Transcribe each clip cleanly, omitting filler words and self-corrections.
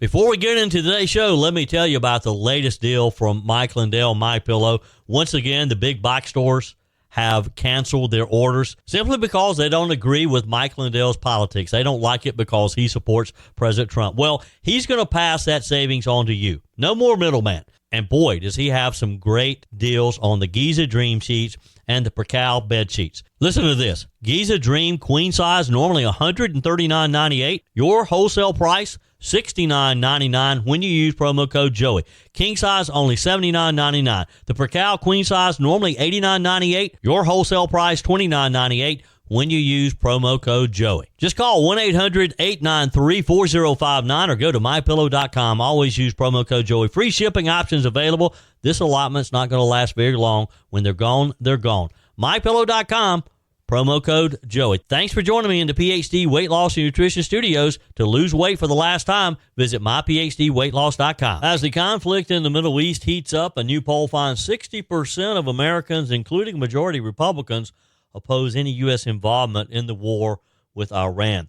Before we get into today's show, let me tell you about the latest deal from Mike Lindell, MyPillow. Once again, the big box stores have canceled their orders simply because they don't agree with Mike Lindell's politics. They don't like it because he supports President Trump. Well, he's going to pass that savings on to you. No more middleman. And boy, does he have some great deals on the Giza Dream sheets and the Percal bed sheets. Listen to this. Giza Dream queen size, normally $139.98. Your wholesale price, $69.99 when you use promo code Joey. King size, only $79.99. The Percal queen size, normally $89.98. Your wholesale price, $29.98 when you use promo code Joey. Just call 1-800-893-4059 or go to MyPillow.com. Always use promo code Joey. Free shipping options available. This allotment's not going to last very long. When they're gone, they're gone. MyPillow.com, promo code Joey. Thanks for joining me in the PhD Weight Loss and Nutrition Studios. To lose weight for the last time, visit myphdweightloss.com. As the conflict in the Middle East heats up, a new poll finds 60% of Americans, including majority Republicans, oppose any U.S. involvement in the war with Iran.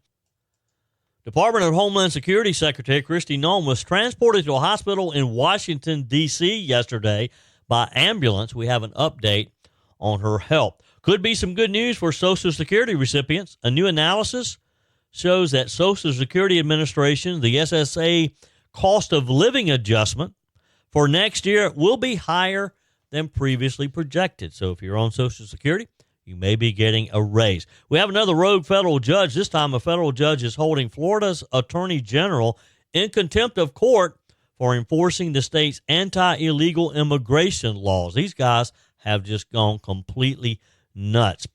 Department of Homeland Security Secretary Kristi Noem was transported to a hospital in Washington, D.C. yesterday by ambulance. We have an update on her health. Could be some good news for Social Security recipients. A new analysis shows that Social Security Administration, the SSA cost of living adjustment for next year will be higher than previously projected. So if you're on Social Security, you may be getting a raise. We have another rogue federal judge. This time a federal judge is holding Florida's Attorney General in contempt of court for enforcing the state's anti-illegal immigration laws. These guys have just gone completely nuts.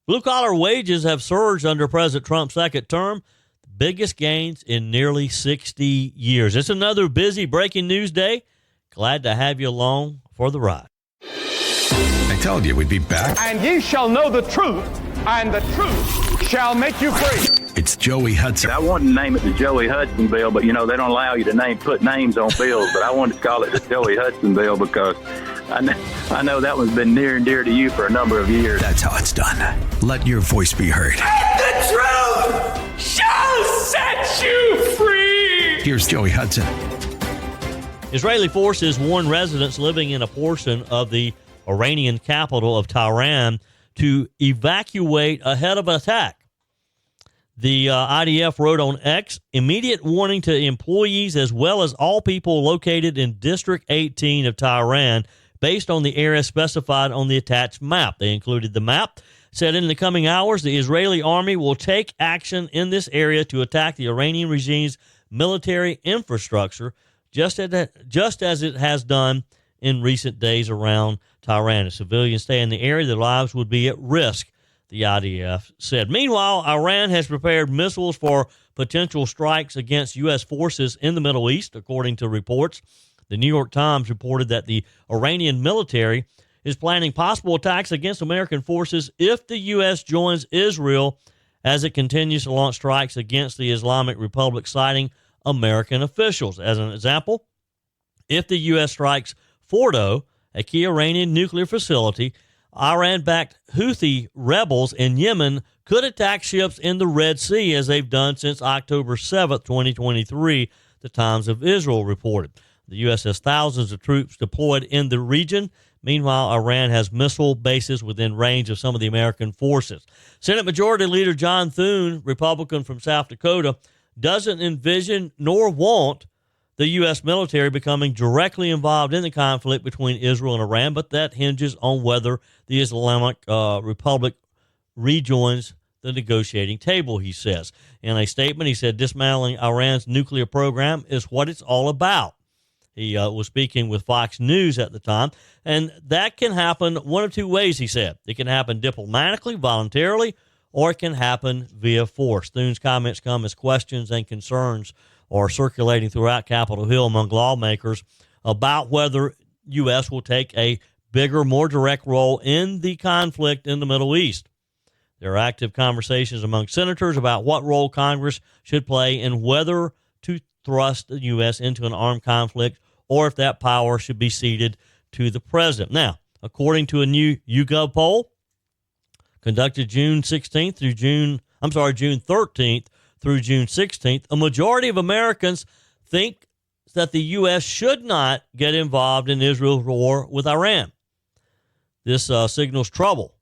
Blue-collar wages have surged under President Trump's second term, the biggest gains in nearly 60 years. It's another busy breaking news day. Glad to have you along for the ride. I told you we'd be back. And ye shall know the truth, and the truth shall make you free. It's Joey Hudson. I wanted to name it the Joey Hudson bill, but, they don't allow you to put names on bills, but I wanted to call it the Joey Hudson bill because I know that one's been near and dear to you for a number of years. That's how it's done. Let your voice be heard. And the truth shall set you free. Here's Joey Hudson. Israeli forces warn residents living in a portion of the Iranian capital of Tehran to evacuate ahead of attack. The IDF wrote on X, immediate warning to employees as well as all people located in District 18 of Tehran based on the area specified on the attached map. They included the map, said in the coming hours, the Israeli army will take action in this area to attack the Iranian regime's military infrastructure, just as it has done in recent days around Tehran. If civilians stay in the area, their lives would be at risk, the IDF said. Meanwhile, Iran has prepared missiles for potential strikes against U.S. forces in the Middle East, according to reports. The New York Times reported that the Iranian military is planning possible attacks against American forces if the U.S. joins Israel as it continues to launch strikes against the Islamic Republic, citing American officials. As an example, if the U.S. strikes Fordo, a key Iranian nuclear facility, Iran-backed Houthi rebels in Yemen could attack ships in the Red Sea as they've done since October 7th, 2023, the Times of Israel reported. The U.S. has thousands of troops deployed in the region. Meanwhile, Iran has missile bases within range of some of the American forces. Senate Majority Leader John Thune, Republican from South Dakota, doesn't envision nor want the U.S. military becoming directly involved in the conflict between Israel and Iran, but that hinges on whether the Islamic Republic rejoins the negotiating table, he says. In a statement, he said, dismantling Iran's nuclear program is what it's all about. He was speaking with Fox News at the time, and that can happen one of two ways, he said. It can happen diplomatically, voluntarily, or it can happen via force. Thune's comments come as questions and concerns are circulating throughout Capitol Hill among lawmakers about whether U.S. will take a bigger, more direct role in the conflict in the Middle East. There are active conversations among senators about what role Congress should play and whether to thrust the U.S. into an armed conflict or if that power should be ceded to the president. Now, according to a new YouGov poll conducted June 13th through June 16th, a majority of Americans think that the U.S. should not get involved in Israel's war with Iran. This signals trouble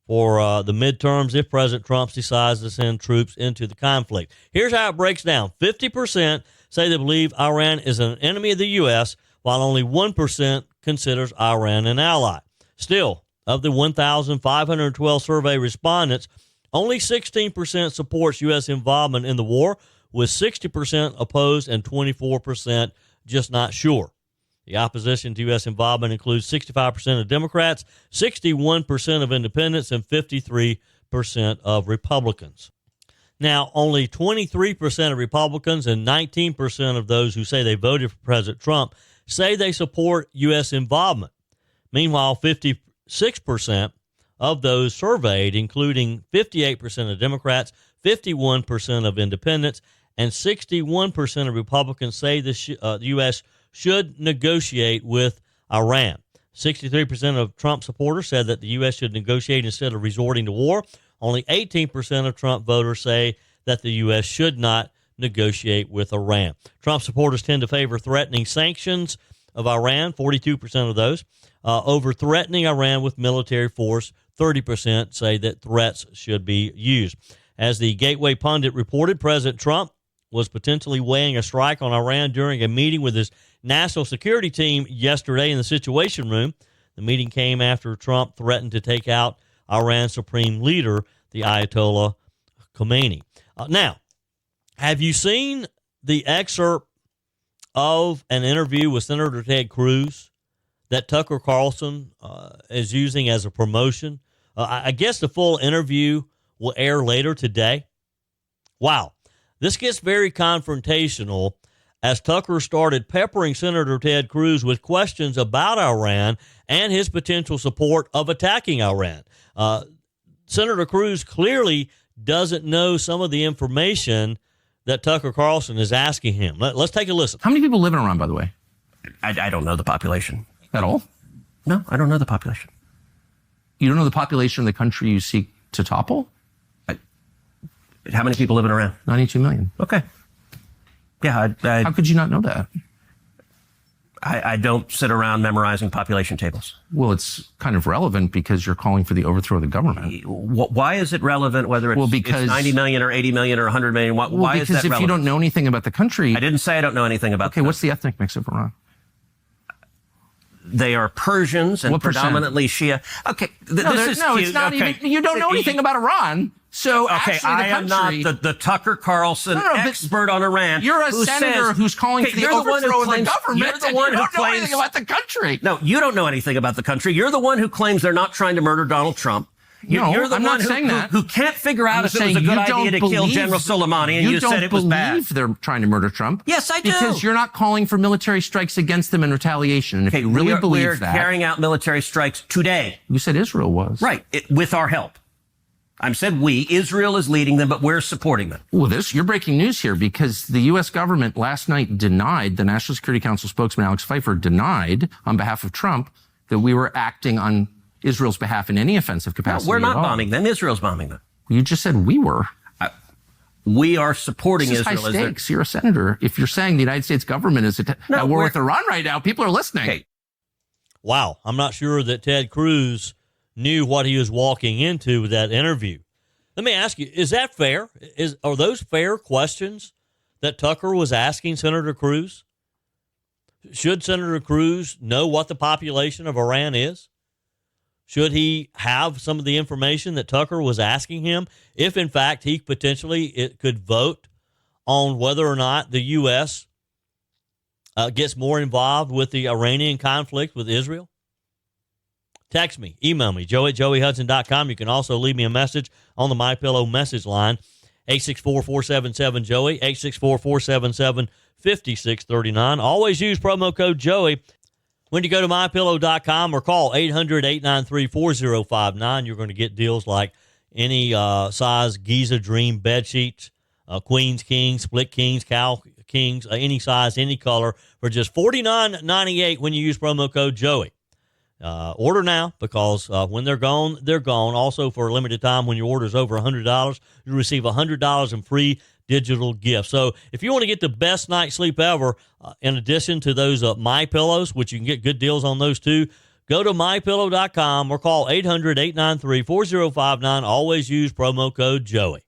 for the midterms if President Trump decides to send troops into the conflict. Here's how it breaks down. 50% say they believe Iran is an enemy of the U.S., while only 1% considers Iran an ally. Still, of the 1,512 survey respondents, only 16% supports U.S. involvement in the war, with 60% opposed and 24% just not sure. The opposition to U.S. involvement includes 65% of Democrats, 61% of independents, and 53% of Republicans. Now, only 23% of Republicans and 19% of those who say they voted for President Trump say they support U.S. involvement. Meanwhile, 56% of those surveyed, including 58% of Democrats, 51% of independents, and 61% of Republicans say the U.S. should negotiate with Iran. 63% of Trump supporters said that the U.S. should negotiate instead of resorting to war. Only 18% of Trump voters say that the U.S. should not negotiate with Iran. Trump supporters tend to favor threatening sanctions of Iran, 42% of those, over threatening Iran with military force. 30% say that threats should be used. As the Gateway Pundit reported, President Trump was potentially weighing a strike on Iran during a meeting with his national security team yesterday in the Situation Room. The meeting came after Trump threatened to take out Iran's supreme leader, the Ayatollah Khomeini. Now, have you seen the excerpt of an interview with Senator Ted Cruz that Tucker Carlson is using as a promotion? I guess the full interview will air later today. Wow. This gets very confrontational as Tucker started peppering Senator Ted Cruz with questions about Iran and his potential support of attacking Iran. Senator Cruz clearly doesn't know some of the information that Tucker Carlson is asking him. Let's take a listen. How many people live in Iran, by the way? I don't know the population. At all? No, I don't know the population. You don't know the population of the country you seek to topple? How many people live in Iran? 92 million. Okay. Yeah, How could you not know that? I don't sit around memorizing population tables. Well, it's kind of relevant because you're calling for the overthrow of the government. Why is it relevant whether it's, because, it's 90 million or 80 million or 100 million? Why is that relevant? Because if you don't know anything about the country... I didn't say I don't know anything about Okay, what's the ethnic mix of Iran? They are Persians and what predominantly Shia. Okay, it's not even... You don't know anything about Iran. So okay, I am not the Tucker Carlson expert on Iran. You're a senator who's calling for the overthrow of the government. You're the one who don't know anything about the country. No, you don't know anything about the country. You're the one who claims they're not trying to murder Donald Trump. You're the I'm one not saying that. Who can't figure out if it was a good idea to kill General Soleimani, and you said it was bad. You don't believe they're trying to murder Trump. Yes, I do. Because you're not calling for military strikes against them in retaliation. And if you really believe that... We're carrying out military strikes today. You said Israel was. Right, with our help. I said we. Israel is leading them, but we're supporting them. Well, you're breaking news here because the U.S. government last night denied, the National Security Council spokesman Alex Pfeiffer denied on behalf of Trump that we were acting on Israel's behalf in any offensive capacity. No, we're not bombing them. Israel's bombing them. You just said we were. We are supporting Israel. Israel. High stakes. You're a senator. If you're saying the United States government is at war with Iran right now, people are listening. Okay. Wow. I'm not sure that Ted Cruz knew what he was walking into with that interview. Let me ask you, is that fair? Are those fair questions that Tucker was asking Senator Cruz? Should Senator Cruz know what the population of Iran is? Should he have some of the information that Tucker was asking him if, in fact, he potentially could vote on whether or not the U.S. Gets more involved with the Iranian conflict with Israel? Text me, email me, joe@joeyhudson.com. You can also leave me a message on the MyPillow message line, 864-477-JOEY, 864-477-5639. Always use promo code Joey when you go to MyPillow.com or call 800-893-4059. You're going to get deals like any size Giza Dream bed sheets, Queens Kings, Split Kings, Cow Kings, any size, any color, for just $49.98 when you use promo code Joey. Order now because when they're gone, they're gone. Also, for a limited time, when your order is over $100, you receive $100 in free digital gift. So if you want to get the best night's sleep ever, in addition to those My Pillows, which you can get good deals on those too, go to mypillow.com or call 800-893-4059. Always use promo code Joey.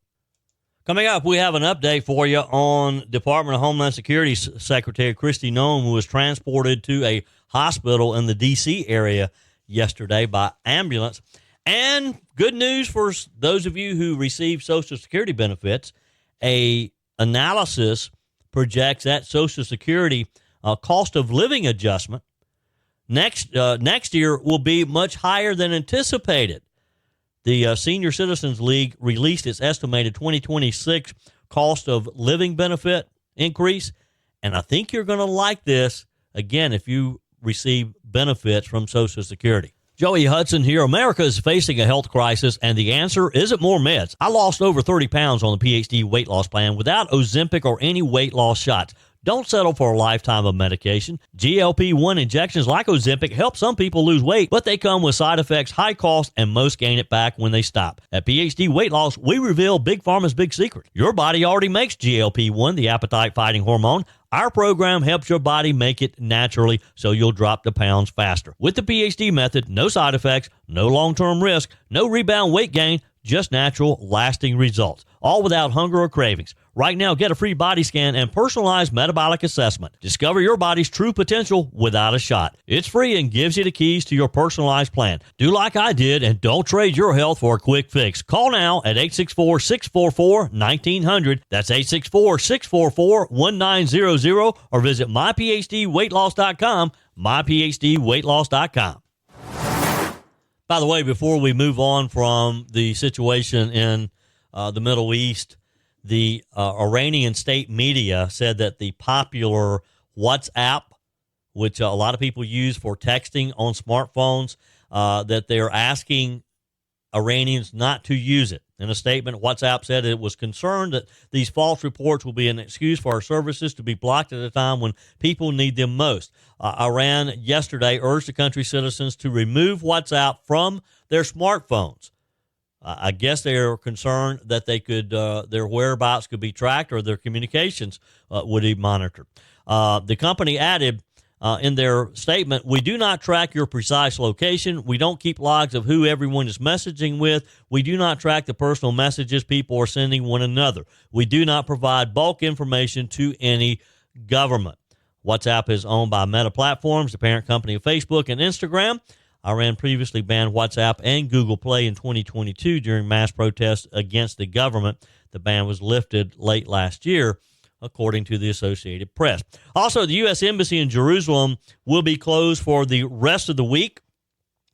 Coming up, we have an update for you on Department of Homeland Security Secretary Kristi Noem, who was transported to a hospital in the D.C. area yesterday by ambulance. And good news for those of you who receive Social Security benefits. A analysis projects that Social Security cost of living adjustment next year will be much higher than anticipated. The Senior Citizens League released its estimated 2026 cost of living benefit increase, and I think you're going to like this, again, if you receive benefits from Social Security. Joey Hudson here. America is facing a health crisis, and the answer isn't more meds. I lost over 30 pounds on the PhD weight loss plan without Ozempic or any weight loss shots. Don't settle for a lifetime of medication. GLP-1 injections like Ozempic help some people lose weight, but they come with side effects, high cost, and most gain it back when they stop. At PhD Weight Loss, we reveal Big Pharma's big secret. Your body already makes GLP-1, the appetite-fighting hormone. Our program helps your body make it naturally so you'll drop the pounds faster. With the PhD method, no side effects, no long-term risk, no rebound weight gain, just natural, lasting results, all without hunger or cravings. Right now, get a free body scan and personalized metabolic assessment. Discover your body's true potential without a shot. It's free and gives you the keys to your personalized plan. Do like I did and don't trade your health for a quick fix. Call now at 864-644-1900. That's 864-644-1900 or visit myphdweightloss.com, myphdweightloss.com. By the way, before we move on from the situation in the Middle East, the Iranian state media said that the popular WhatsApp, which a lot of people use for texting on smartphones, that they're asking Iranians not to use it. In a statement, WhatsApp said it was concerned that these false reports will be an excuse for our services to be blocked at a time when people need them most. Iran yesterday urged the country's citizens to remove WhatsApp from their smartphones. I guess they are concerned that they could their whereabouts could be tracked or their communications would be monitored. The company added in their statement, "We do not track your precise location. We don't keep logs of who everyone is messaging with. We do not track the personal messages people are sending one another. We do not provide bulk information to any government." WhatsApp is owned by Meta Platforms, the parent company of Facebook and Instagram. Iran previously banned WhatsApp and Google Play in 2022 during mass protests against the government. The ban was lifted late last year, according to the Associated Press. Also, the U.S. Embassy in Jerusalem will be closed for the rest of the week.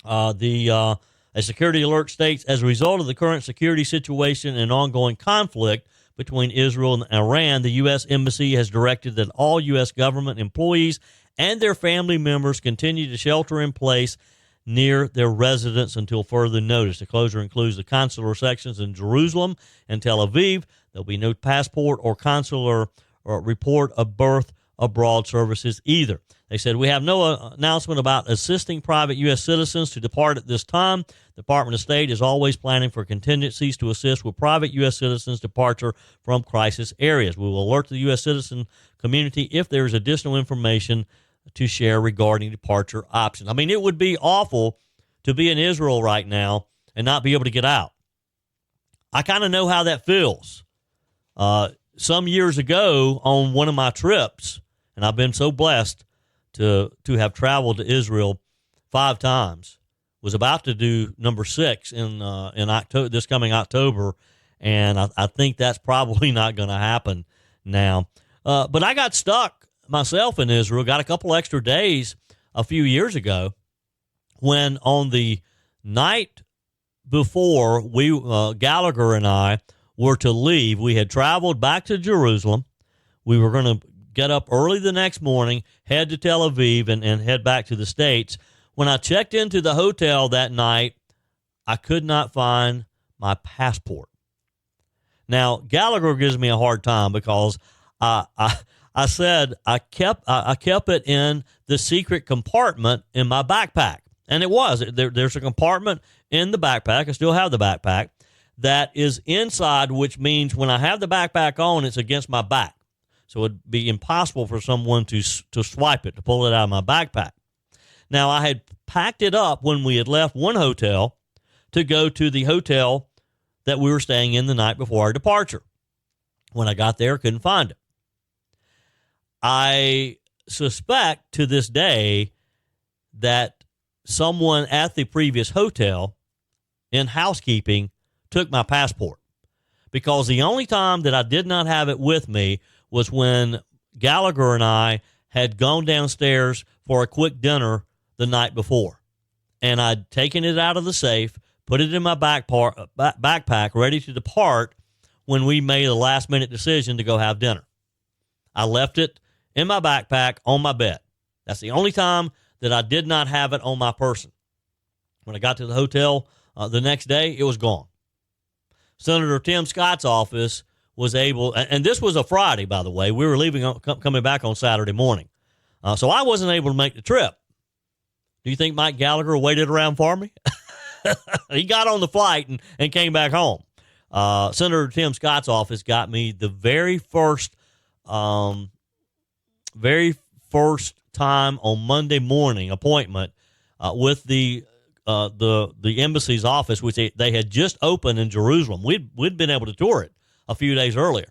A security alert states, as a result of the current security situation and ongoing conflict between Israel and Iran, the U.S. Embassy has directed that all U.S. government employees and their family members continue to shelter in place near their residence until further notice. The closure includes the consular sections in Jerusalem and Tel Aviv. There'll be no passport or consular or report of birth abroad services either. They said, we have no announcement about assisting private U.S. citizens to depart at this time. The Department of State is always planning for contingencies to assist with private U.S. citizens' departure from crisis areas. We will alert the U.S. citizen community if there is additional information to share regarding departure options. I mean, it would be awful to be in Israel right now and not be able to get out. I kind of know how that feels. Some years ago on one of my trips, and I've been so blessed to have traveled to Israel 5 times, was about to do number 6 in October, this coming October, and I think that's probably not going to happen now. But I got stuck myself in Israel, got a couple extra days a few years ago when on the night before Gallagher and I were to leave, we had traveled back to Jerusalem. We were going to get up early the next morning, head to Tel Aviv, and head back to the States. When I checked into the hotel that night, I could not find my passport. Now, Gallagher gives me a hard time because I said I kept it in the secret compartment in my backpack. And it was. There's a compartment in the backpack. I still have the backpack. that is inside, which means when I have the backpack on, it's against my back. So it'd be impossible for someone to swipe it, to pull it out of my backpack. Now, I had packed it up when we had left one hotel to go to the hotel that we were staying in the night before our departure. When I got there, couldn't find it. I suspect to this day that someone at the previous hotel in housekeeping took my passport, because the only time that I did not have it with me was when Gallagher and I had gone downstairs for a quick dinner the night before. And I'd taken it out of the safe, put it in my backpack, ready to depart when we made a last-minute decision to go have dinner. I left it in my backpack on my bed. That's the only time that I did not have it on my person. When I got to the hotel the next day, it was gone. Senator Tim Scott's office was able, and this was a Friday, by the way. We were leaving, coming back on Saturday morning. So I wasn't able to make the trip. Do you think Mike Gallagher waited around for me? He got on the flight and came back home. Senator Tim Scott's office got me the very first time on Monday morning appointment with the embassy's office, which they had just opened in Jerusalem. We'd been able to tour it a few days earlier,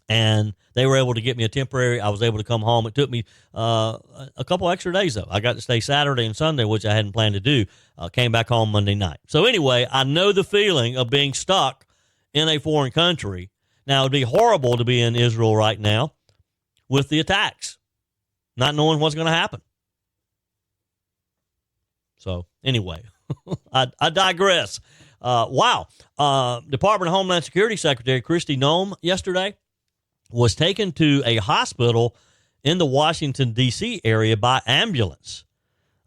and they were able to get me a temporary. I was able to come home. It took me a couple extra days, though. I got to stay Saturday and Sunday, which I hadn't planned to do. Came back home Monday night. So anyway, I know the feeling of being stuck in a foreign country. Now, it'd be horrible to be in Israel right now with the attacks, not knowing what's going to happen. So anyway, I digress. Wow. Department of Homeland Security Secretary Kristi Noem yesterday was taken to a hospital in the Washington, D.C. area by ambulance.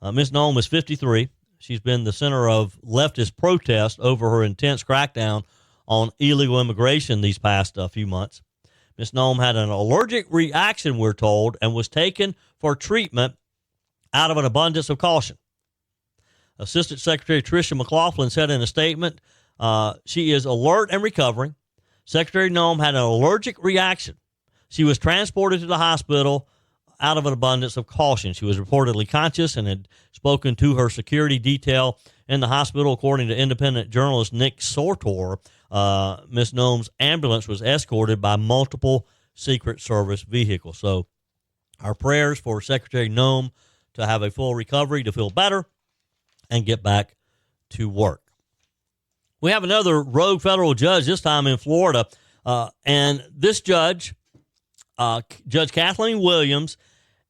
Ms. Noem is 53. She's been the center of leftist protest over her intense crackdown on illegal immigration these past few months. Ms. Noem had an allergic reaction, we're told, and was taken for treatment out of an abundance of caution. Assistant Secretary Tricia McLaughlin said in a statement, she is alert and recovering. Secretary Noem had an allergic reaction. She was transported to the hospital out of an abundance of caution. She was reportedly conscious and had spoken to her security detail in the hospital. According to independent journalist Nick Sortor, Ms. Noem's ambulance was escorted by multiple Secret Service vehicles. So our prayers for Secretary Noem to have a full recovery, to feel better, and get back to work. We have another rogue federal judge, this time in Florida, and this judge, Judge Kathleen Williams,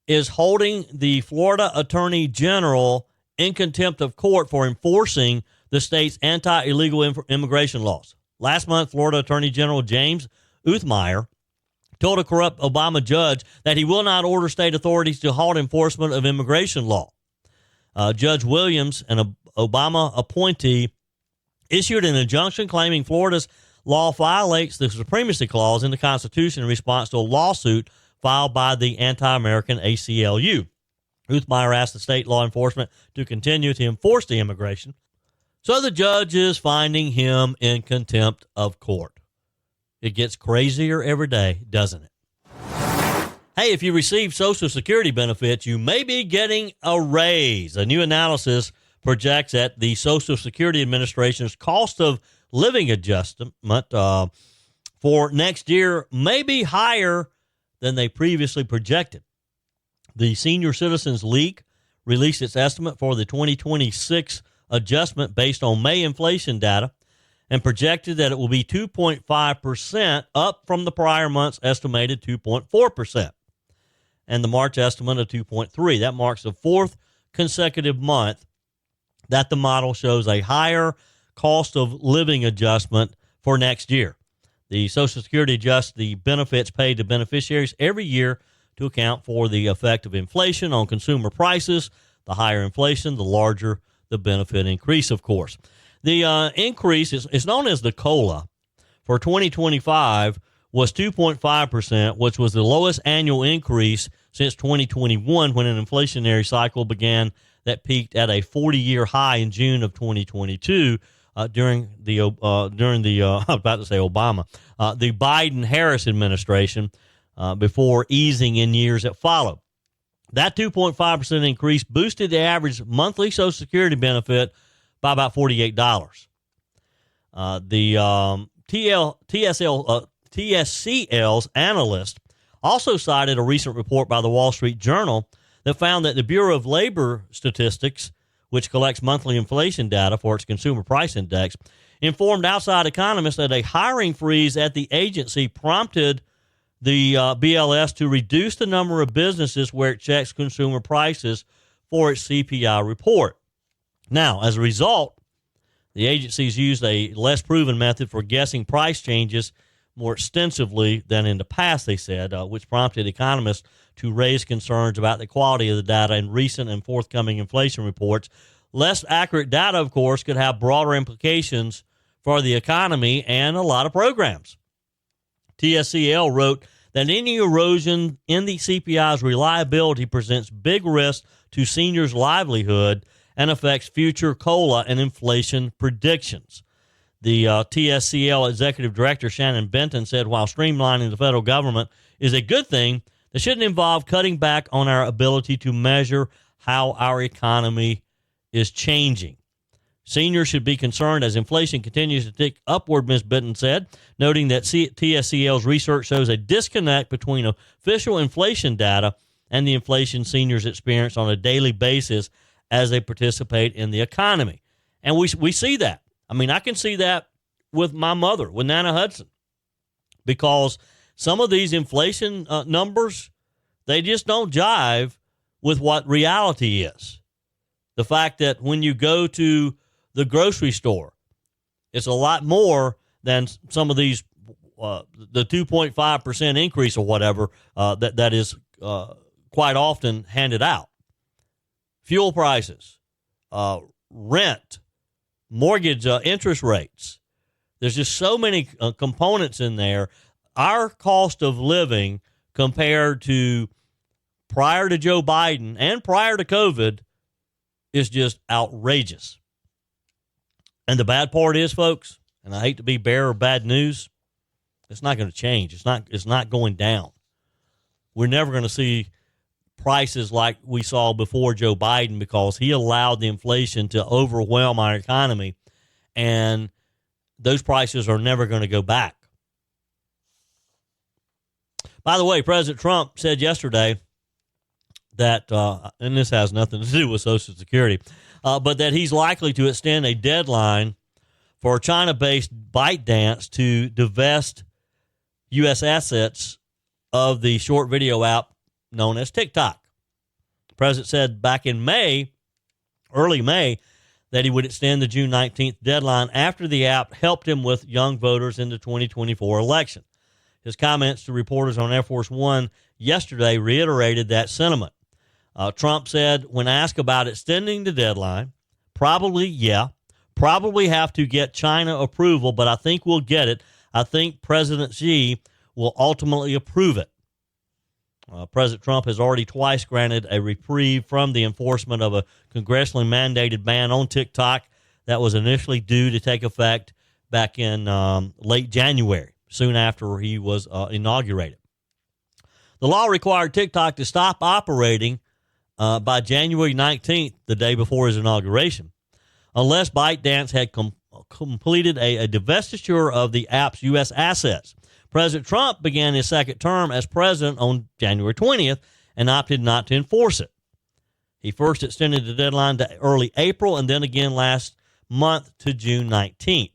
is holding the Florida Attorney General in contempt of court for enforcing the state's anti-illegal immigration laws. Last month, Florida Attorney General James Uthmeyer told a corrupt Obama judge that he will not order state authorities to halt enforcement of immigration law. Judge Williams, an Obama appointee, issued an injunction claiming Florida's law violates the Supremacy Clause in the Constitution in response to a lawsuit filed by the anti-American ACLU. Uthmeyer asked the state law enforcement to continue to enforce the immigration, so the judge is finding him in contempt of court. It gets crazier every day, doesn't it? Hey, if you receive Social Security benefits, you may be getting a raise. A new analysis projects that the Social Security Administration's cost of living adjustment for next year may be higher than they previously projected. The Senior Citizens League released its estimate for the 2026 adjustment based on May inflation data and projected that it will be 2.5%, up from the prior month's estimated 2.4%, and the March estimate of 2.3%. That marks the fourth consecutive month that the model shows a higher cost of living adjustment for next year. The Social Security adjusts the benefits paid to beneficiaries every year to account for the effect of inflation on consumer prices. The higher inflation, the larger the benefit increase, of course. The increase is known as the COLA for 2025 was 2.5%, which was the lowest annual increase since 2021, when an inflationary cycle began that peaked at a 40-year high in June of 2022 during the I was about to say Obama, the Biden-Harris administration before easing in years that followed. That 2.5% increase boosted the average monthly Social Security benefit by about $48. The TSCL's analyst also cited a recent report by the Wall Street Journal that found that the Bureau of Labor Statistics, which collects monthly inflation data for its Consumer Price Index, informed outside economists that a hiring freeze at the agency prompted the BLS to reduce the number of businesses where it checks consumer prices for its CPI report. Now, as a result, the agencies used a less proven method for guessing price changes more extensively than in the past, they said, which prompted economists to raise concerns about the quality of the data in recent and forthcoming inflation reports. Less accurate data, of course, could have broader implications for the economy and a lot of programs. TSCL wrote that any erosion in the CPI's reliability presents big risks to seniors' livelihood and affects future COLA and inflation predictions. The TSCL executive director, Shannon Benton, said while streamlining the federal government is a good thing, it shouldn't involve cutting back on our ability to measure how our economy is changing. Seniors should be concerned as inflation continues to tick upward, Ms. Benton said, noting that TSCL's research shows a disconnect between official inflation data and the inflation seniors experience on a daily basis as they participate in the economy. And we see that. I mean, I can see that with my mother, with Nana Hudson, because some of these inflation numbers, they just don't jive with what reality is. The fact that when you go to the grocery store, it's a lot more than some of these, the 2.5% increase or whatever that is quite often handed out. Fuel prices, rent, mortgage interest rates. There's just so many components in there. Our cost of living compared to prior to Joe Biden and prior to COVID is just outrageous. And the bad part is, folks, and I hate to be bearer of bad news, it's not going to change. It's not going down. We're never going to see prices like we saw before Joe Biden because he allowed the inflation to overwhelm our economy, and those prices are never going to go back. By the way, President Trump said yesterday that, and this has nothing to do with Social Security, but that he's likely to extend a deadline for China-based ByteDance to divest U.S. assets of the short video app known as TikTok. The president said back in early May, that he would extend the June 19th deadline after the app helped him with young voters in the 2024 election. His comments to reporters on Air Force One yesterday reiterated that sentiment. Trump said, when asked about extending the deadline, probably have to get China approval, but I think we'll get it. I think President Xi will ultimately approve it. President Trump has already twice granted a reprieve from the enforcement of a congressionally mandated ban on TikTok that was initially due to take effect back in late January, soon after he was inaugurated. The law required TikTok to stop operating by January 19th, the day before his inauguration, unless ByteDance had completed a divestiture of the app's U.S. assets. President Trump began his second term as president on January 20th and opted not to enforce it. He first extended the deadline to early April and then again last month to June 19th,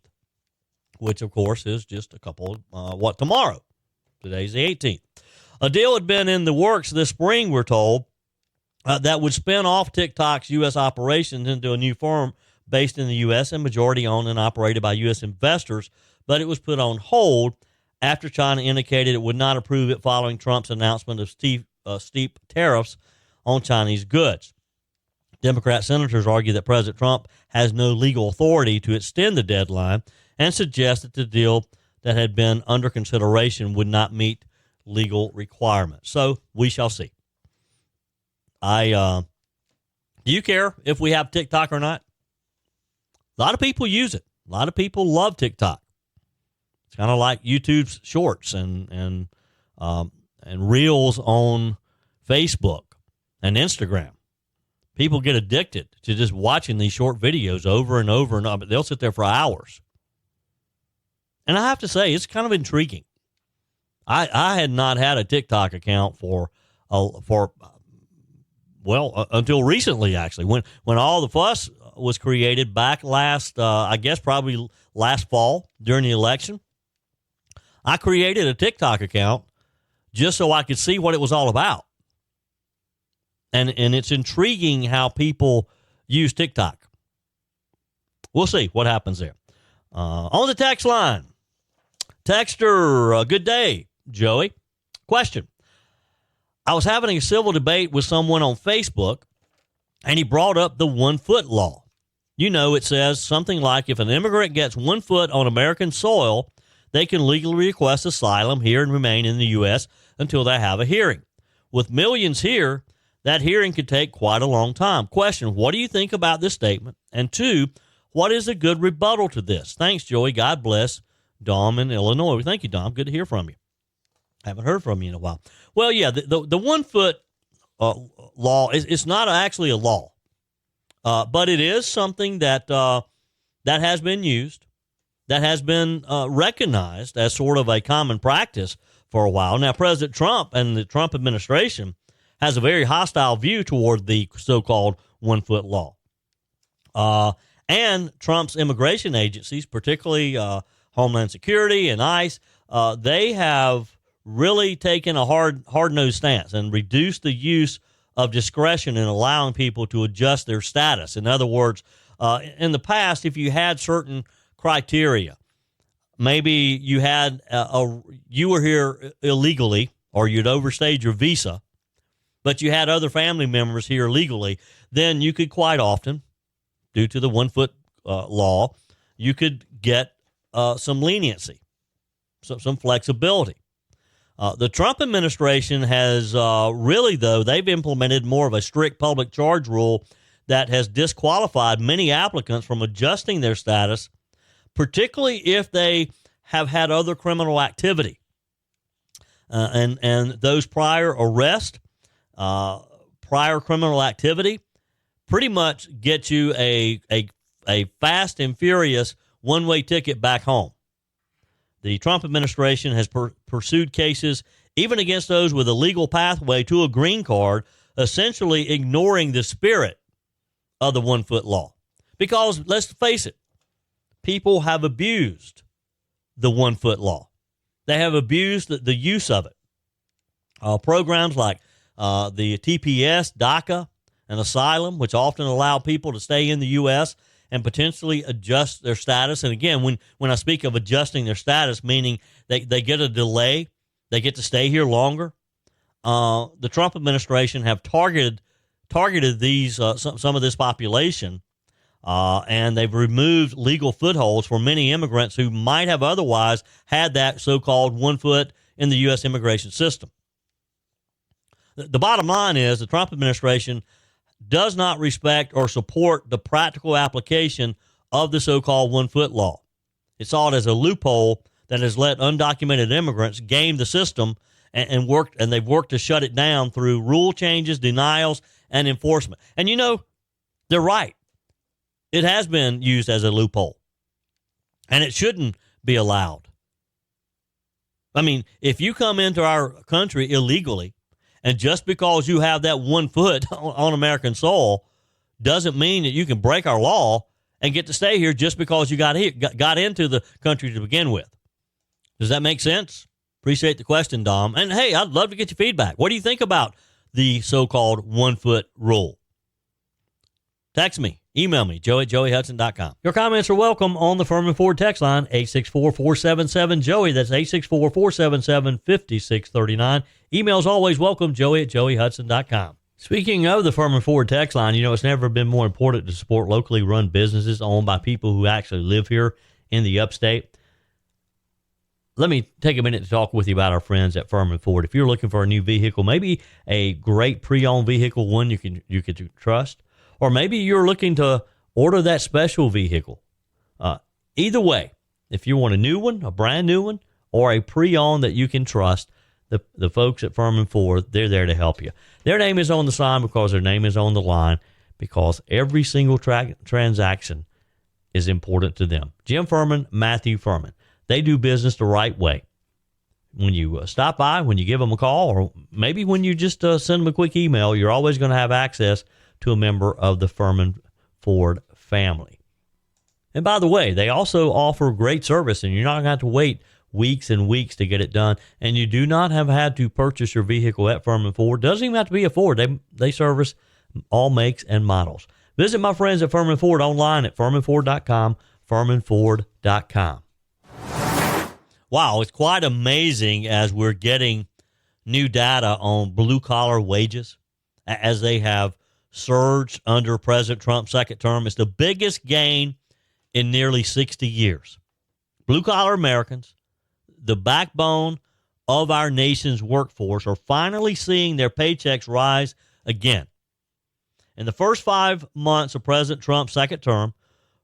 which, of course, is just a couple tomorrow. Today's the 18th. A deal had been in the works this spring, we're told, that would spin off TikTok's U.S. operations into a new firm based in the U.S. and majority owned and operated by U.S. investors, but it was put on hold after China indicated it would not approve it following Trump's announcement of steep tariffs on Chinese goods. Democrat senators argue that President Trump has no legal authority to extend the deadline and suggest that the deal that had been under consideration would not meet legal requirements. So we shall see. Do you care if we have TikTok or not? A lot of people use it. A lot of people love TikTok. It's kind of like YouTube's shorts and reels on Facebook and Instagram. People get addicted to just watching these short videos over and over and over. They'll sit there for hours. And I have to say, it's kind of intriguing. I had not had a TikTok account until recently, actually, when all the fuss was created back probably last fall during the election. I created a TikTok account just so I could see what it was all about. And it's intriguing how people use TikTok. We'll see what happens there. On the text line, texter, good day, Joey. Question. I was having a civil debate with someone on Facebook, and he brought up the 1 foot law. You know, it says something like if an immigrant gets 1 foot on American soil, they can legally request asylum here and remain in the U.S. until they have a hearing. With millions here, that hearing could take quite a long time. Question, what do you think about this statement? And 2, what is a good rebuttal to this? Thanks, Joey. God bless. Dom in Illinois. Thank you, Dom. Good to hear from you. Haven't heard from you in a while. Well, yeah, the 1 foot law is not actually a law, but it is something that has been used, that has been recognized as sort of a common practice for a while. Now, President Trump and the Trump administration has a very hostile view toward the so-called 1 foot law. And Trump's immigration agencies, particularly Homeland Security and ICE, they have really taken a hard-nosed stance and reduced the use of discretion in allowing people to adjust their status. In other words, in the past, if you had certain criteria, maybe you had you were here illegally or you'd overstayed your visa, but you had other family members here legally, then you could quite often, due to the 1 foot law, you could get some leniency, some flexibility. The Trump administration has really, though, they've implemented more of a strict public charge rule that has disqualified many applicants from adjusting their status, particularly if they have had other criminal activity. And those prior arrests, prior criminal activity, pretty much get you a fast and furious one-way ticket back home. The Trump administration has pursued cases even against those with a legal pathway to a green card, essentially ignoring the spirit of the 1 foot law. Because, let's face it, people have abused the 1 foot law. They have abused the use of it. Programs like the TPS, DACA, and asylum, which often allow people to stay in the U.S., and potentially adjust their status. And again, when I speak of adjusting their status, meaning they get a delay, they get to stay here longer. The Trump administration have targeted these some of this population, and they've removed legal footholds for many immigrants who might have otherwise had that so-called 1 foot in the U.S. immigration system. The bottom line is the Trump administration does not respect or support the practical application of the so-called 1 foot law. It saw it as a loophole that has let undocumented immigrants game the system and they've worked to shut it down through rule changes, denials, and enforcement. And you know, they're right. It has been used as a loophole, and it shouldn't be allowed. I mean, if you come into our country illegally, and just because you have that 1 foot on American soil doesn't mean that you can break our law and get to stay here just because you got into the country to begin with. Does that make sense? Appreciate the question, Dom. And hey, I'd love to get your feedback. What do you think about the so-called 1 foot rule? Text me. Email me, joe@joeyhudson.com. Your comments are welcome on the Furman Ford text line, 864-477-JOEY. That's 864-477-5639. Emails always welcome, joey@joeyhudson.com. Speaking of the Furman Ford text line, you know, it's never been more important to support locally run businesses owned by people who actually live here in the upstate. Let me take a minute to talk with you about our friends at Furman Ford. If you're looking for a new vehicle, maybe a great pre-owned vehicle, one you can trust, or maybe you're looking to order that special vehicle. Either way, if you want a new one, a brand new one, or a pre-owned that you can trust, the folks at Furman Ford, they're there to help you. Their name is on the sign because their name is on the line, because every single transaction is important to them. Jim Furman, Matthew Furman. They do business the right way. When you stop by, when you give them a call, or maybe when you just send them a quick email, you're always going to have access to a member of the Furman Ford family. And by the way, they also offer great service, and you're not going to have to wait weeks and weeks to get it done. And you do not have had to purchase your vehicle at Furman Ford. Doesn't even have to be a Ford. They service all makes and models. Visit my friends at Furman Ford online at furmanford.com, furmanford.com. Wow, it's quite amazing as we're getting new data on blue-collar wages as they have surged under President Trump's second term. It's the biggest gain in nearly 60 years. Blue-collar Americans, the backbone of our nation's workforce, are finally seeing their paychecks rise again. In the first 5 months of President Trump's second term,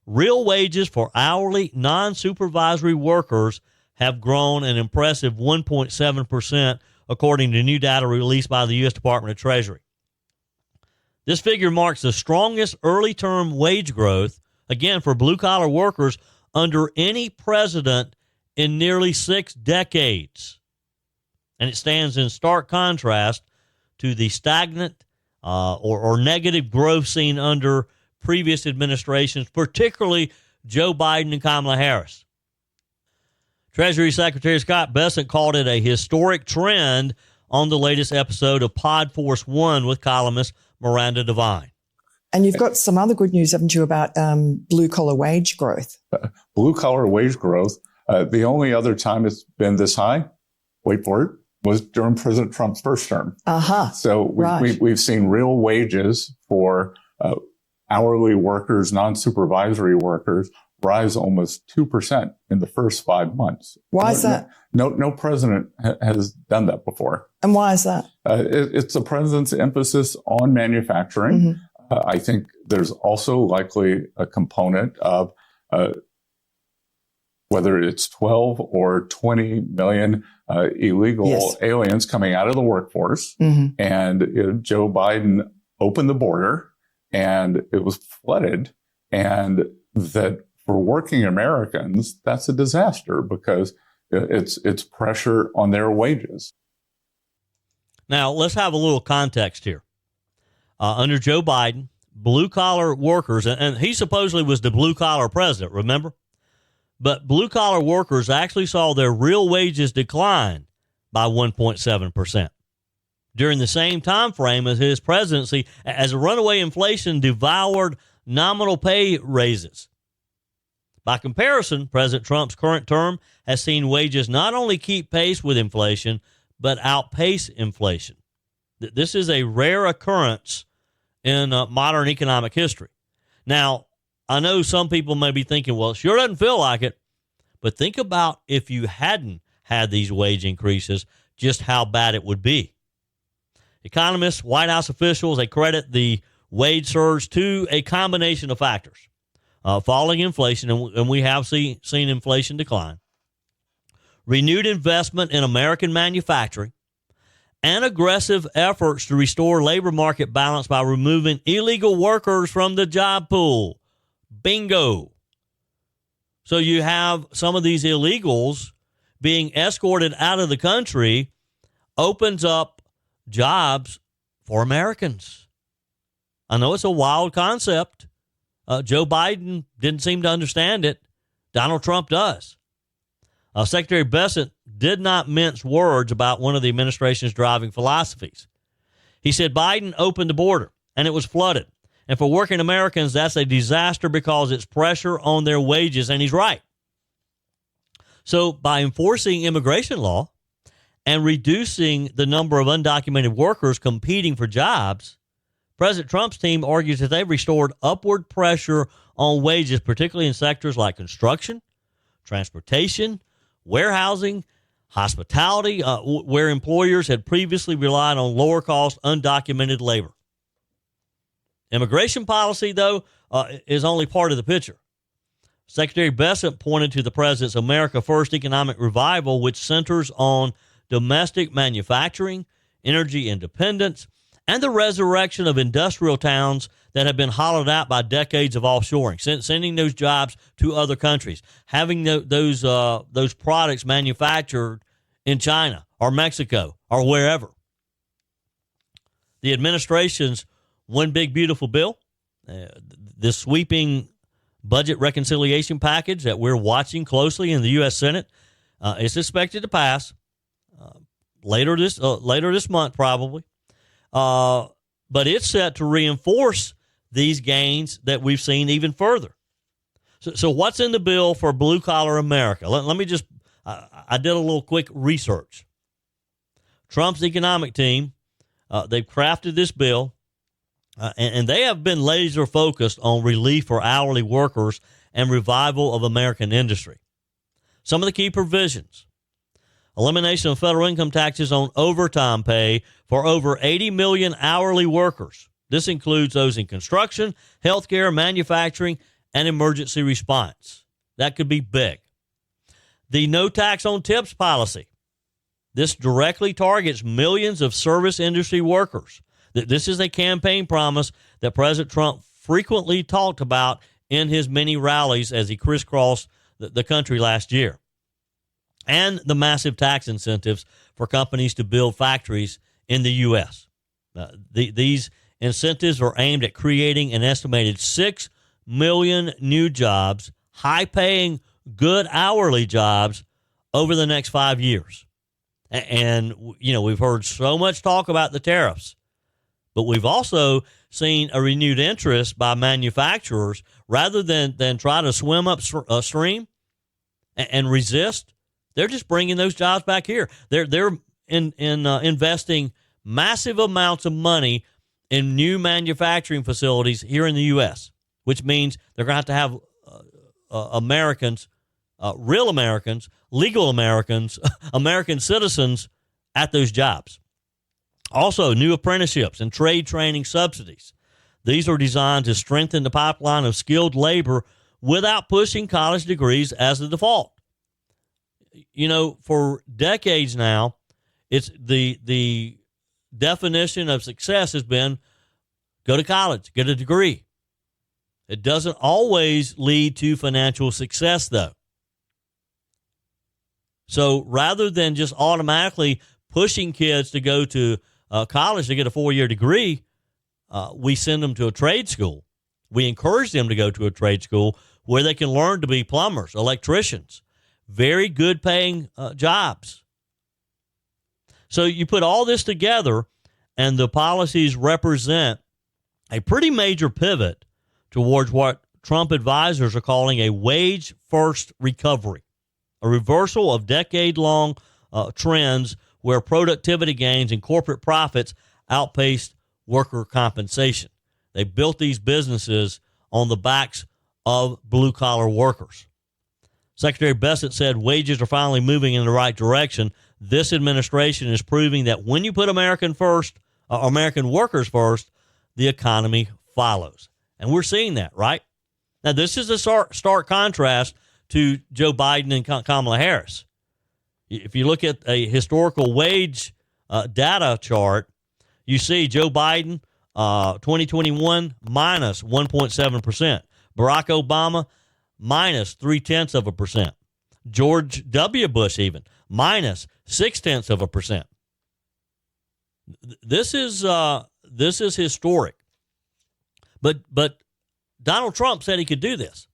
real wages for hourly non-supervisory workers have grown an impressive 1.7%, according to new data released by the U.S. Department of Treasury. This figure marks the strongest early-term wage growth, again, for blue-collar workers under any president in nearly 6 decades. And it stands in stark contrast to the stagnant or negative growth seen under previous administrations, particularly Joe Biden and Kamala Harris. Treasury Secretary Scott Bessent called it a historic trend on the latest episode of Pod Force One with columnist Miranda Devine. And you've got some other good news, haven't you, about blue-collar wage growth? Blue-collar wage growth, the only other time it's been this high, wait for it, was during President Trump's first term. So we've seen real wages for hourly workers, non-supervisory workers, rise almost 2% in the first 5 months. Why is that? No president has done that before. And why is that? It's the president's emphasis on manufacturing. Mm-hmm. I think there's also likely a component of whether it's 12 or 20 million illegal aliens coming out of the workforce. Mm-hmm. And Joe Biden opened the border and it was flooded. And that for working Americans, that's a disaster because it's pressure on their wages. Now, let's have a little context here. Under Joe Biden, blue-collar workers, and he supposedly was the blue-collar president, remember? But blue-collar workers actually saw their real wages decline by 1.7% during the same time frame as his presidency, as runaway inflation devoured nominal pay raises. By comparison, President Trump's current term has seen wages not only keep pace with inflation, but outpace inflation. This is a rare occurrence in modern economic history. Now, I know some people may be thinking, well, it sure doesn't feel like it. But think about if you hadn't had these wage increases, just how bad it would be. Economists, White House officials, they credit the wage surge to a combination of factors. Falling inflation, and we have seen inflation decline, renewed investment in American manufacturing, and aggressive efforts to restore labor market balance by removing illegal workers from the job pool. Bingo. So you have some of these illegals being escorted out of the country, opens up jobs for Americans. I know it's a wild concept. Joe Biden didn't seem to understand it. Donald Trump does. Secretary Bessent did not mince words about one of the administration's driving philosophies. He said Biden opened the border and it was flooded. And for working Americans, that's a disaster because it's pressure on their wages. And he's right. So by enforcing immigration law and reducing the number of undocumented workers competing for jobs, President Trump's team argues that they've restored upward pressure on wages, particularly in sectors like construction, transportation, warehousing, hospitality, where employers had previously relied on lower-cost, undocumented labor. Immigration policy, though, is only part of the picture. Secretary Bessent pointed to the president's America First economic revival, which centers on domestic manufacturing, energy independence, and the resurrection of industrial towns that have been hollowed out by decades of offshoring, sending those jobs to other countries, having those products manufactured in China or Mexico or wherever. The administration's One Big Beautiful Bill, this sweeping budget reconciliation package that we're watching closely in the U.S. Senate, is expected to pass later this month, probably. But it's set to reinforce these gains that we've seen even further. So what's in the bill for blue-collar America? Let me just, I did a little quick research. Trump's economic team, they've crafted this bill, and they have been laser-focused on relief for hourly workers and revival of American industry. Some of the key provisions: elimination of federal income taxes on overtime pay for over 80 million hourly workers. This includes those in construction, healthcare, manufacturing, and emergency response. That could be big. The no tax on tips policy. This directly targets millions of service industry workers. This is a campaign promise that President Trump frequently talked about in his many rallies as he crisscrossed the country last year. And the massive tax incentives for companies to build factories in the U.S. These incentives are aimed at creating an estimated 6 million new jobs, high-paying, good hourly jobs over the next 5 years. And, you know, we've heard so much talk about the tariffs, but we've also seen a renewed interest by manufacturers rather than try to swim upstream and resist. They're just bringing those jobs back here. They're investing massive amounts of money in new manufacturing facilities here in the U.S., which means they're going to have Americans, real Americans, legal Americans, American citizens at those jobs. Also, new apprenticeships and trade training subsidies. These are designed to strengthen the pipeline of skilled labor without pushing college degrees as the default. You know, for decades now, it's the definition of success has been go to college, get a degree. It doesn't always lead to financial success, though. So rather than just automatically pushing kids to go to college to get a 4-year degree, we send them to a trade school. We encourage them to go to a trade school where they can learn to be plumbers, electricians, very good paying jobs. So you put all this together, and the policies represent a pretty major pivot towards what Trump advisors are calling a wage-first recovery, a reversal of decade-long trends where productivity gains and corporate profits outpaced worker compensation. They built these businesses on the backs of blue-collar workers. Secretary Bessent said wages are finally moving in the right direction. This administration is proving that when you put American workers first, the economy follows. And we're seeing that, right? Now, this is a stark contrast to Joe Biden and Kamala Harris. If you look at a historical wage data chart, you see Joe Biden, 2021, minus 1.7%. Barack Obama, minus 0.3%. George W. Bush, even, minus 0.6%. This is historic. But Donald Trump said he could do this.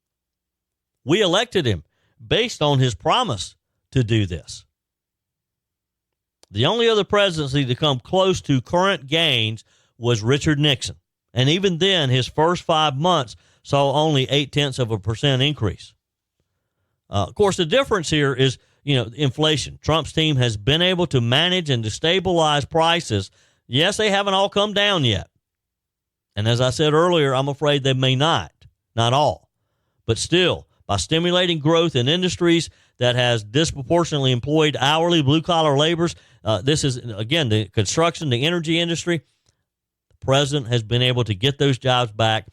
We elected him based on his promise to do this. The only other presidency to come close to current gains was Richard Nixon. And even then, his first 5 months saw only 0.8% increase. Of course, the difference here is, inflation. Trump's team has been able to manage and to stabilize prices. Yes, they haven't all come down yet. And as I said earlier, I'm afraid they may not all. But still, by stimulating growth in industries that has disproportionately employed hourly blue-collar laborers, this is, again, the construction, the energy industry, the president has been able to get those jobs back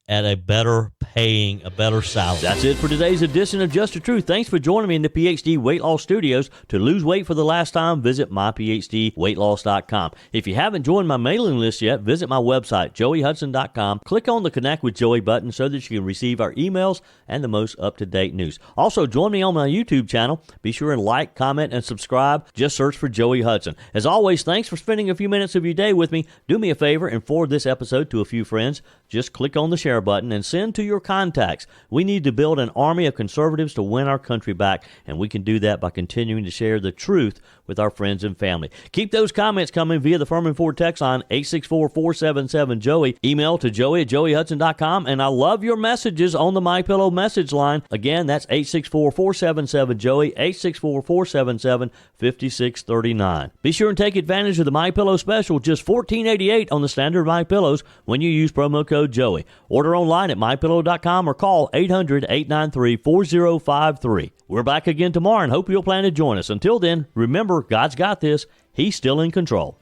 at a better paying a better salary. That's it for today's edition of Just the Truth. Thanks for joining me in the PhD Weight Loss Studios. To lose weight for the last time, visit myphdweightloss.com. If you haven't joined my mailing list yet, visit my website, joeyhudson.com. Click on the Connect with Joey button so that you can receive our emails and the most up-to-date news. Also, join me on my YouTube channel. Be sure and like, comment, and subscribe. Just search for Joey Hudson. As always, thanks for spending a few minutes of your day with me. Do me a favor and forward this episode to a few friends. Just click on the share button and send to your contacts. We need to build an army of conservatives to win our country back, and we can do that by continuing to share the truth with our friends and family. Keep those comments coming via the Furman Ford text line, 864-477-JOEY. Email to joey@joeyhudson.com, and I love your messages on the MyPillow message line. Again, that's 864-477-JOEY, 864-477-5639. Be sure and take advantage of the MyPillow special, just $14.88 on the standard MyPillows when you use promo code Joey. Order online at mypillow.com or call 800-893-4053. We're back again tomorrow and hope you'll plan to join us. Until then, remember, God's got this. He's still in control.